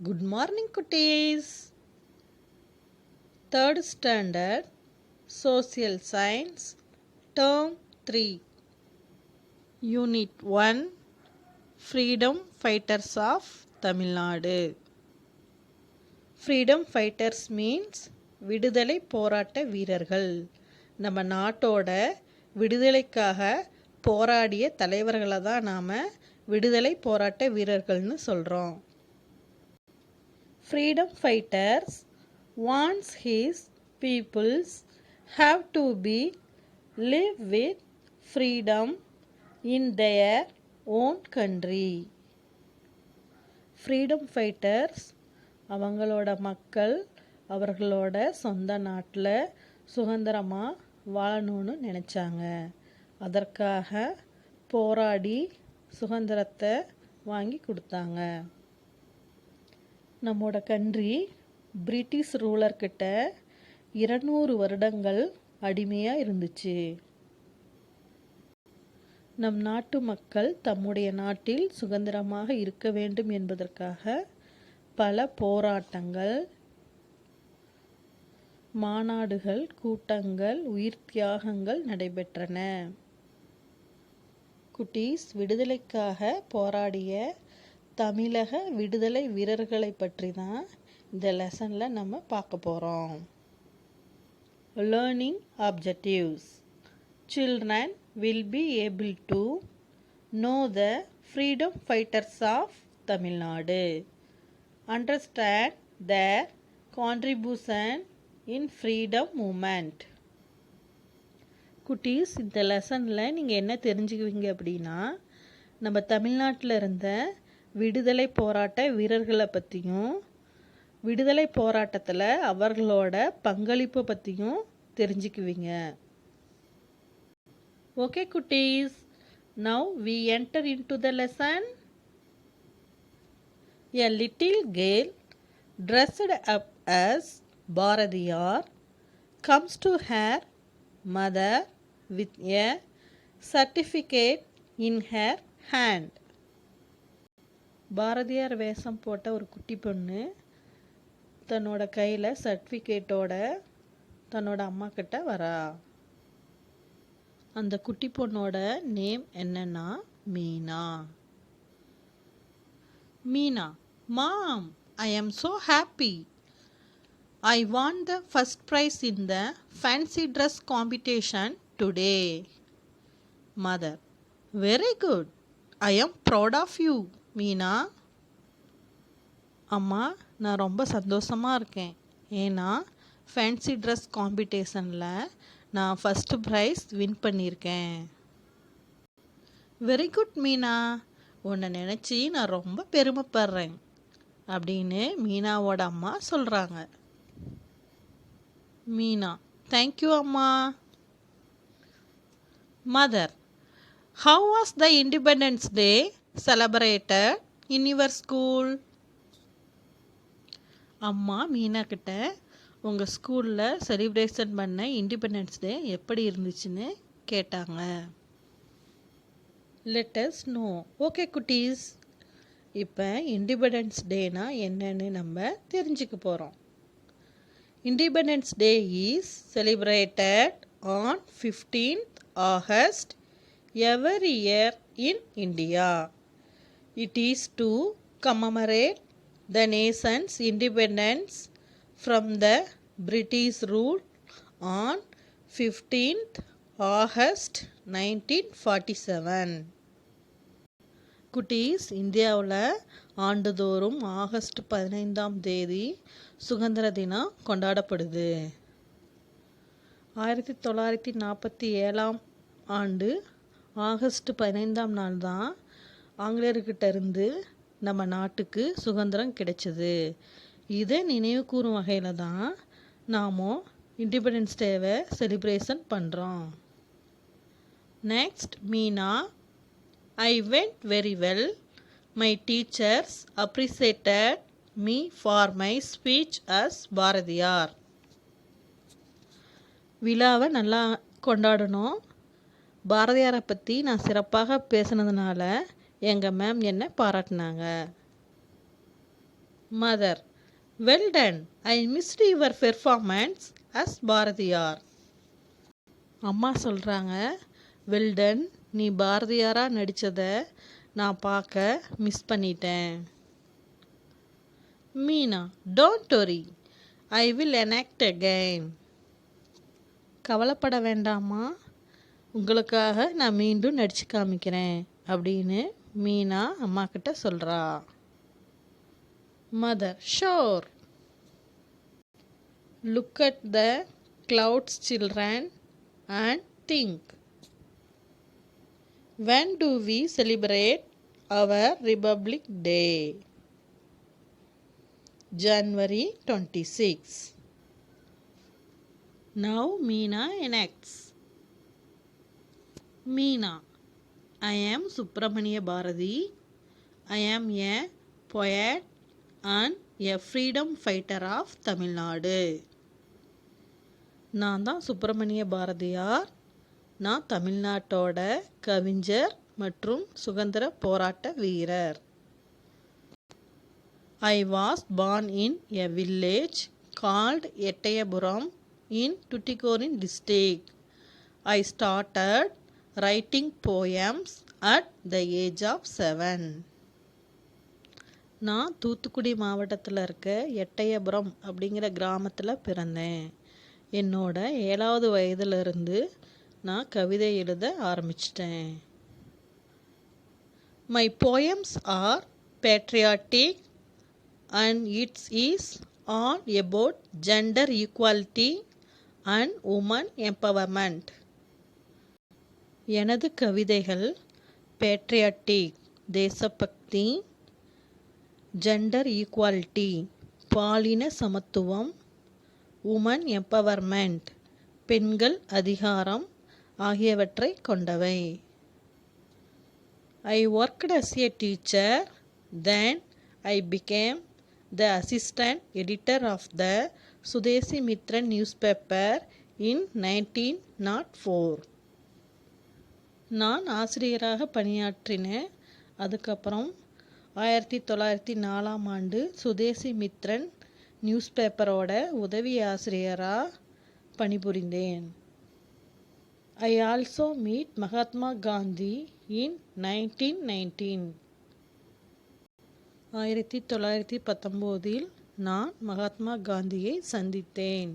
Good morning, cuties. Third standard Social Science Term 3 Unit 1 Freedom Fighters of Tamil Nadu. Freedom Fighters means விடுதலை போராட்ட வீரர்கள். நம்ம நாட்டோட விடுதலைக்காக போராடிய தலைவர்களை தான் நாம் விடுதலை போராட்ட வீரர்கள்னு சொல்கிறோம். Freedom fighters wants his peoples have to be live with freedom in their own country. Freedom fighters அவங்களோட மக்கள் அவர்களோட சொந்த நாட்டில் சுதந்திரமாக வாழணும்னு நினச்சாங்க. அதற்காக போராடி சுதந்திரத்தை வாங்கி கொடுத்தாங்க. நம்மோட கண்ட்ரி பிரிட்டிஷ் ரூலர்கிட்ட 200 வருடங்கள் அடிமையாக இருந்துச்சு. நம் நாட்டு மக்கள் தம்முடைய நாட்டில் சுதந்திரமாக இருக்க வேண்டும் என்பதற்காக பல போராட்டங்கள், மாநாடுகள், கூட்டங்கள், உயிர் தியாகங்கள் நடைபெற்றன. குட்டீஸ், விடுதலைக்காக போராடிய தமிழக விடுதலை வீரர்களை பற்றி தான் இந்த லெசனில் நம்ம பார்க்க போகிறோம். Learning objectives. Children will be able to know the freedom fighters of Tamil Nadu, understand their contribution in freedom movement. குட்டீஸ், இந்த லெசனில் நீங்கள் என்ன தெரிஞ்சுக்குவீங்க அப்படின்னா, நம்ம தமிழ்நாட்டில் இருந்த விடுதலை போராட்ட வீரர்களை பற்றியும் விடுதலை போராட்டத்தில் அவர்களோட பங்களிப்பு பற்றியும் தெரிஞ்சுக்குவீங்க. ஓகே குட்டீஸ், now we enter into the lesson. A little girl dressed up as Bharatiyar comes to her mother with a certificate in her hand. Bharathiyar வேஷம் போட்ட ஒரு குட்டி பொண்ணு தன்னோட கையில் சர்டிஃபிகேட்டோட தன்னோட அம்மா கிட்ட வரா. அந்த குட்டி பொண்ணோட நேம் என்னன்னா மீனா. மீனா, மாம், ஐ am so happy. I won the first prize in the fancy dress competition today. Mother, very good. I am proud of you, Meena. அம்மா, நான் ரொம்ப சந்தோஷமாக இருக்கேன். ஏன்னா ஃபேன்சி ட்ரெஸ் காம்படிஷனில் நான் ஃபஸ்ட்டு ப்ரைஸ் வின் பண்ணியிருக்கேன். வெரி குட் மீனா, உன்னை நினச்சி நான் ரொம்ப பெருமைப்படுறேன் அப்படின்னு மீனாவோட அம்மா சொல்கிறாங்க. மீனா, தேங்க்யூ அம்மா. Mother, how was the independence day celebrated in your school? அம்மா மீனா கிட்ட உங்கள் ஸ்கூலில் செலிப்ரேஷன் பண்ண இண்டிபெண்டன்ஸ் டே எப்படி இருந்துச்சுன்னு கேட்டாங்க. Let us know. ஓகே குட்டீஸ், இப்போ இண்டிபெண்டன்ஸ் டேனா என்னன்னு நம்ம தெரிஞ்சுக்க போகிறோம். Independence day is celebrated on 15th August every year in India. It is to commemorate the nation's independence from the British rule on 15th August 1947. குட்டீஸ், இந்தியாவில் ஆண்டுதோறும் ஆகஸ்ட் 15ஆம் தேதி சுதந்திர தினம் கொண்டாடப்படுது. 1947ஆம் ஆண்டு ஆகஸ்ட் 15ஆம் நாள் தான் ஆங்கிலேயர்கிட்ட இருந்து நம்ம நாட்டுக்கு சுதந்திரம் கிடைச்சது. இதை நினைவு கூறும் வகையில் தான் நாம் இண்டிபெண்டன்ஸ் டேவை செலிப்ரேஷன் பண்ணுறோம். Next, Meena, I went very well. My teachers appreciated me for my speech as Bharathiyar. விழாவை நல்லா கொண்டாடணும். பாரதியாரை பற்றி நான் சிறப்பாக பேசினதுனால எங்கள் மேம் என்னை பாராட்டினாங்க. Mother, well done. I missed your performance as Bharathiyar. அம்மா சொல்கிறாங்க, well done, நீ பாரதியாராக நடித்ததை நான் பார்க்க மிஸ் பண்ணிட்டேன். Meena, don't worry, I will enact again. கவலைப்பட வேண்டாமா, உங்களுக்காக நான் மீண்டும் நடித்து காமிக்கிறேன் அப்படின்னு மீனா அம்மா கிட்ட சொல்கிறா. Mother, sure. Look at the clouds, children, and think. When do we celebrate our Republic Day? January 26. Now Meena enacts. Meena, I am Subramania Bharati. I am a poet and a freedom fighter of Tamil Nadu. நான் தான் சுப்பிரமணிய பாரதியார். நான் தமிழ்நாட்டோட கவிஞர் மற்றும் சுதந்திர போராட்ட வீரர். I was born in a village called Ettayapuram in Tuticorin district. I started writing poems at the age of 7. நான் தூத்துக்குடி மாவட்டத்தில் இருக்க எட்டயபுரம் அப்படிங்கிற கிராமத்தில் பிறந்தேன். என்னோட 7வது வயதிலிருந்து நான் கவிதை எழுத ஆரம்பிச்சிட்டேன். My poems are patriotic and it is all about gender equality and women empowerment. எனது கவிதைகள் patriotic தேசபக்தி, ஜெண்டர் ஈக்குவாலிட்டி பாலின சமத்துவம், உமன் எம்பவர்மெண்ட் பெண்கள் அதிகாரம் ஆகியவற்றை கொண்டவை. I worked as a teacher, then I became the assistant editor of the Sudesi Mitran newspaper in 1904. நான் ஆசிரியராக பணியாற்றினேன். அதுக்கப்புறம் 1904ஆம் ஆண்டு சுதேசி மித்ரன் நியூஸ் பேப்பரோட உதவி ஆசிரியராக பணிபுரிந்தேன். I also meet Mahatma Gandhi in 1919. 1919இல் நான் மகாத்மா காந்தியை சந்தித்தேன்.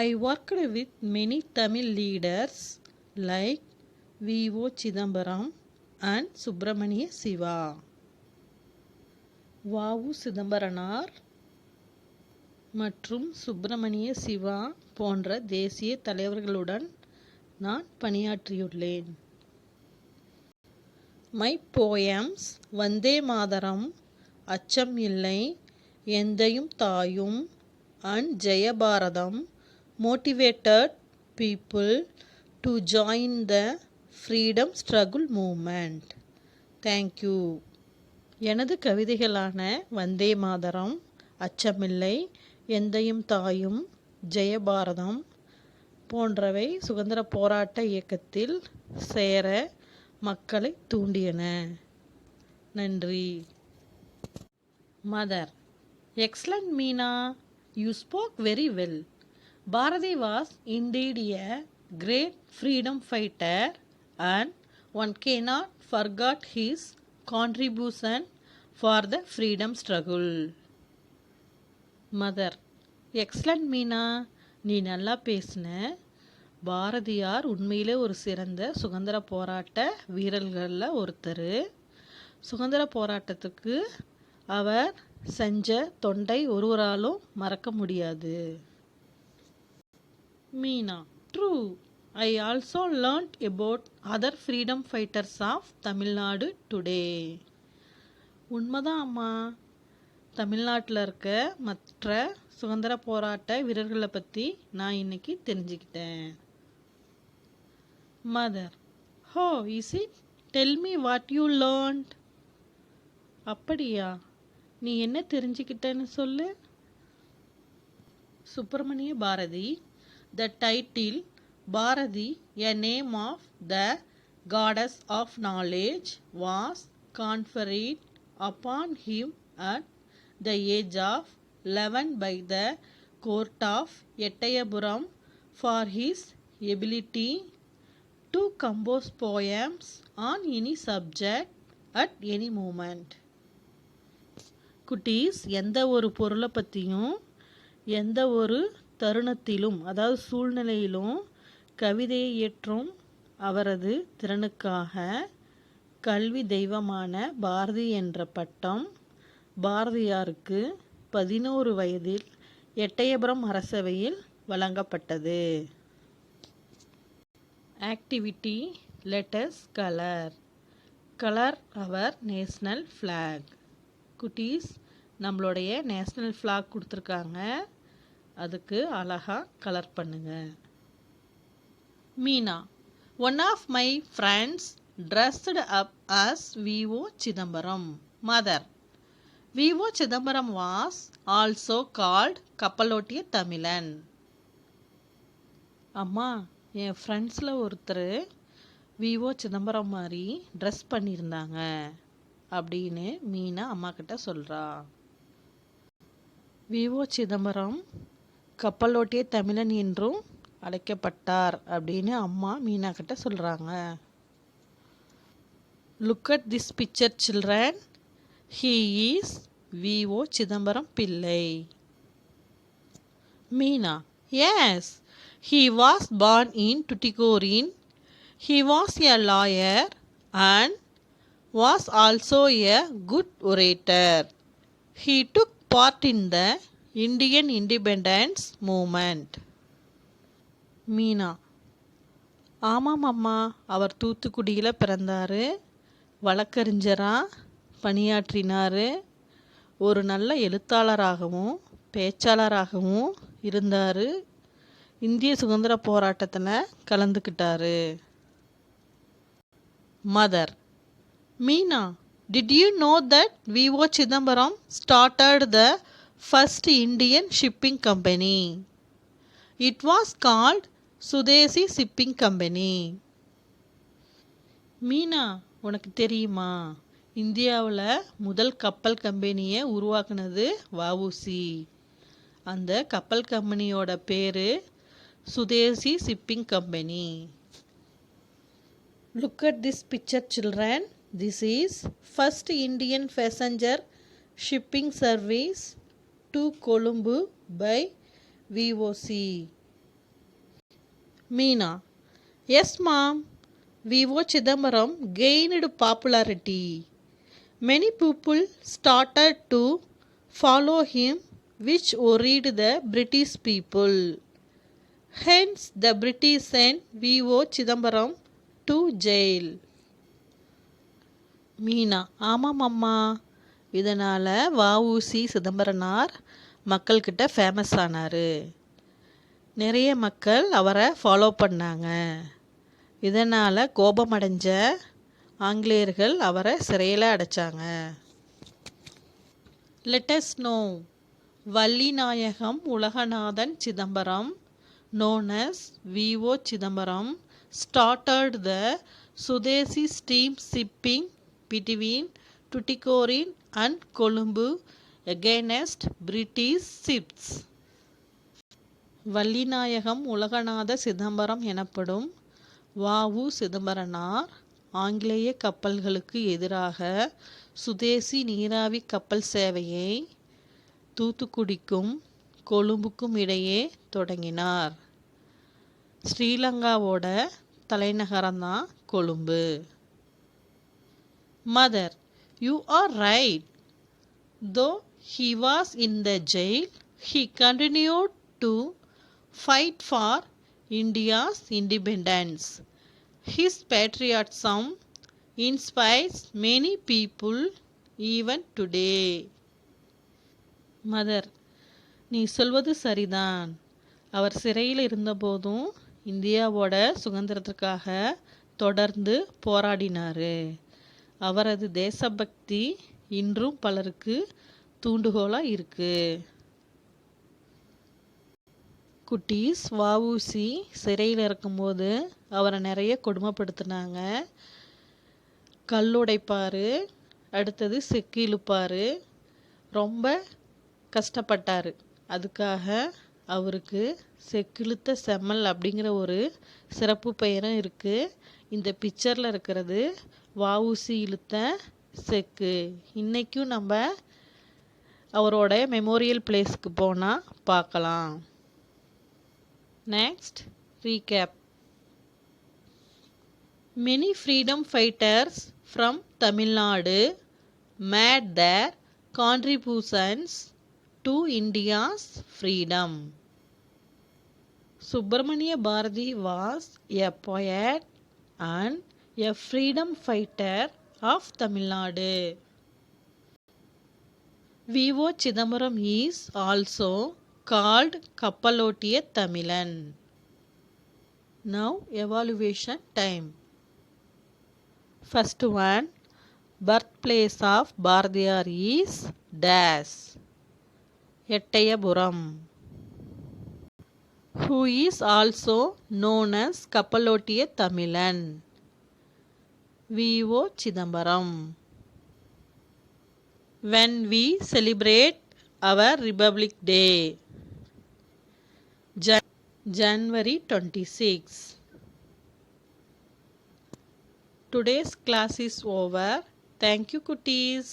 I worked with many Tamil leaders like V.O. Chidambaram and Subramaniya Siva. வாவு சிதம்பரனார் மற்றும் சுப்பிரமணிய சிவா போன்ற தேசிய தலைவர்களுடன் நான் பணியாற்றியுள்ளேன். My poems Vande Mataram, Achcham Illai, Endhaiyum Thaayum and Jayabharatham motivated people to join the freedom struggle movement. Thank you. எனது கவிதைகளான வந்தே மாதரம், அச்சமில்லை, எந்தையும் தாயும், ஜெயபாரதம் போன்றவை சுதந்திர போராட்ட இயக்கத்தில் சேர மக்களை தூண்டியன. நன்றி. Mother, excellent Meena, you spoke very well. Bharathi was indeed a great freedom fighter and one cannot forget his contribution for the freedom struggle. Mother, excellent Meena, நீ நல்லா பேசின. பாரதியார் உண்மையிலே ஒரு சிறந்த சுதந்திர போராட்ட வீரர்களில் ஒருத்தர். சுதந்திர போராட்டத்துக்கு அவர் செஞ்ச தொண்டை ஒருவராலும் மறக்க முடியாது. Meena, true. I also learnt about other freedom fighters of Tamil Nadu today. உண்மைதான் அம்மா, தமிழ்நாட்டில் இருக்க மற்ற சுதந்திர போராட்ட வீரர்களை பற்றி நான் இன்னைக்கு தெரிஞ்சுக்கிட்டேன். Mother, how is it? Tell me what you learnt. அப்படியா, நீ என்ன தெரிஞ்சுக்கிட்டேன்னு சொல்லு. Subramaniya Bharathi, the title Bharati, a name of the goddess of knowledge, was conferred upon him at the age of 11 by the court of Ettayapuram for his ability to compose poems on any subject at any moment. குட்டீஸ், எந்த ஒரு பொருளை பற்றியும் எந்த ஒரு தருணத்திலும், அதாவது சூழ்நிலையிலும் கவிதையை இயற்றும் அவரது திறனுக்காக கல்வி தெய்வமான பாரதி என்ற பட்டம் பாரதியாருக்கு 11 வயதில் எட்டயபுரம் அரசவையில் வழங்கப்பட்டது. Activity let us colour our national flag. குட்டீஸ், நம்மளுடைய நேஷ்னல் ஃப்ளாக் கொடுத்துருக்காங்க, அதுக்கு அழகாக கலர் பண்ணுங்க. Meena, one of my friends dressed up as V.O. Chidambaram. Mother, V.O. Chidambaram was also called கப்பலோட்டிய தமிழன். அம்மா, என் ஃப்ரெண்ட்ஸில் ஒருத்தர் V.O. சிதம்பரம் மாதிரி ட்ரெஸ் பண்ணியிருந்தாங்க அப்படின்னு மீனா அம்மா கிட்ட சொல்கிறா. V.O. சிதம்பரம் கப்பலோட்டிய தமிழன் என்றும் அழைக்கப்பட்டார் அப்படின்னு அம்மா மீனா கிட்ட சொல்கிறாங்க. Look at this picture, children. He is V.O. Chidambaram Pillai. Meena, yes, he was born in Tuticorin. He was a lawyer and was also a good orator. He took part in the Indian independence movement. Meena, ஆமாம் அம்மா, அவர் தூத்துக்குடியில் பிறந்தார், வழக்கறிஞராக பணியாற்றினார், ஒரு நல்ல எழுத்தாளராகவும் பேச்சாளராகவும் இருந்தார், இந்திய சுதந்திர போராட்டத்தில் கலந்துக்கிட்டார். Mother, Meena, did you know that V.O. Chidambaram started the first Indian shipping company? It was called Sudesi Shipping Company. Meena, உனக்கு தெரியுமா, இந்தியாவில் முதல் கப்பல் கம்பெனியை உருவாக்குனது வஉசி. அந்த கப்பல் கம்பெனியோட பேர் Swadeshi shipping company. Look at this picture, children. This is first Indian passenger shipping service to Colombo by VOC. Meena, yes ma'am, V.O. Chidambaram gained popularity. Many people started to follow him, which worried the British people. Hence, the British sent V.O. Chidambaram to jail. Meena, ஆமாம் அம்மா, இதனால் வஉசி சிதம்பரனார் மக்கள்கிட்ட famous ஆனார், நிறைய மக்கள் அவரை follow பண்ணாங்க, இதனால் கோபமடைஞ்ச ஆங்கிலேயர்கள் அவரை சிறையில் அடைச்சாங்க. Let us know. Vallinayagam Ulaganathan Chidambaram, known as V.O. Chidambaram, started the Sudesi steam shipping between Tuticorin and Colombo against British ships. Vallinayagam Ulaganatha Chidambaram எனப்படும் வ.உ. சிதம்பரனார் ஆங்கிலேய கப்பல்களுக்கு எதிராக சுதேசி நீராவி கப்பல் சேவையை தூத்துக்குடிக்கும் கொழும்புக்கும் இடையே தொடங்கினார். ஸ்ரீலங்காவோட தலைநகரம்தான் Colombo. Mother, you are right. Though he was in the jail, he continued to fight for India's independence. His patriotism inspires many people even today. Mother, நீ சொல்வது சரிதான். அவர் சிறையில் இருந்தபோதும் இந்தியாவோட சுதந்திரத்திற்காக தொடர்ந்து போராடினார். அவரது தேசபக்தி இன்றும் பலருக்கு தூண்டுகோலாக இருக்கு. குட்டீஸ், வஉசி சிறையில் இருக்கும்போது அவரை நிறைய கொடுமைப்படுத்தினாங்க. கல்லுடைப்பார், அடுத்தது செக்கு இழுப்பார், ரொம்ப கஷ்டப்பட்டார். அதுக்காக அவருக்கு செக்கிழுத்த செம்மல் அப்படிங்கிற ஒரு சிறப்பு பெயரும் இருக்குது. இந்த பிக்சரில் இருக்கிறது வஉசி இழுத்த செக்கு. இன்றைக்கும் நம்ம அவரோட மெமோரியல் பிளேஸ்க்கு போனால் பார்க்கலாம். Next recap. Many freedom fighters from Tamil Nadu made their contributions to India's freedom. Subramania Bharati was a poet and a freedom fighter of Tamil Nadu. V.O. Chidambaram is also called Kappalottiya Tamilan. Now evaluation time. First one, birthplace of Bharatiyar is dash. Ettayapuram. Who is also known as Kappalottiya Tamilan? V.O. Chidambaram. When we celebrate our Republic Day? January 26. Today's class is over. Thank you, Kutties.